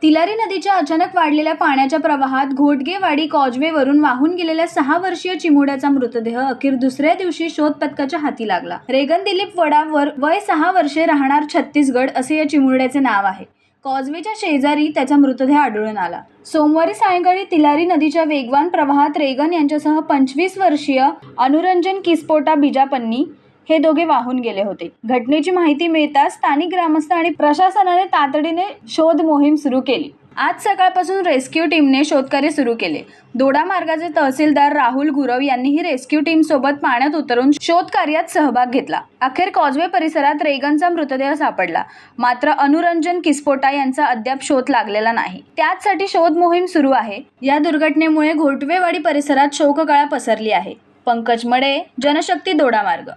तिलारी नदीच्या अचानक वाढलेल्या पाण्याच्या प्रवाहात घोटगेवाडी कॉजवेवरून वाहून गेलेल्या 6 वर्षीय चिमुरड्याचा मृतदेह अखेर दुसऱ्या दिवशी शोध पथकाच्या हाती लागला। रेगन दिलीप वडावर वय 6 वर्षे, राहणार छत्तीसगड असे या चिमुरड्याचे नाव आहे। कॉजवेच्या शेजारी त्याचा मृतदेह आढळून आला। सोमवारी सायंकाळी तिलारी नदीच्या वेगवान प्रवाहात रेगन यांच्यासह 25 वर्षीय अनुरंजन किस्पोटा बिजापन्नी हे दोघे वाहून गेले होते। घटनेची माहिती मिळताच स्थानिक ग्रामस्थ आणि प्रशासनाने तातडीने शोध मोहीम सुरू केली। आज सकाळपासून रेस्क्यू टीमने शोधकार्य सुरू केले। दोडामार्गाचे तहसीलदार राहुल गुरव यांनीही रेस्क्यू टीम सोबत पाण्यात उतरून शोधकार्यात सहभाग घेतला। अखेर कॉजवे परिसरात रेगनचा मृतदेह सापडला, मात्र अनुरंजन किस्पोटा यांचा अद्याप शोध लागलेला नाही। त्यासाठी शोध मोहीम सुरू आहे। या दुर्घटनेमुळे घोटवेवाडी परिसरात शोककळा पसरली आहे। पंकज मडे, जनशक्ती, दोडामार्ग।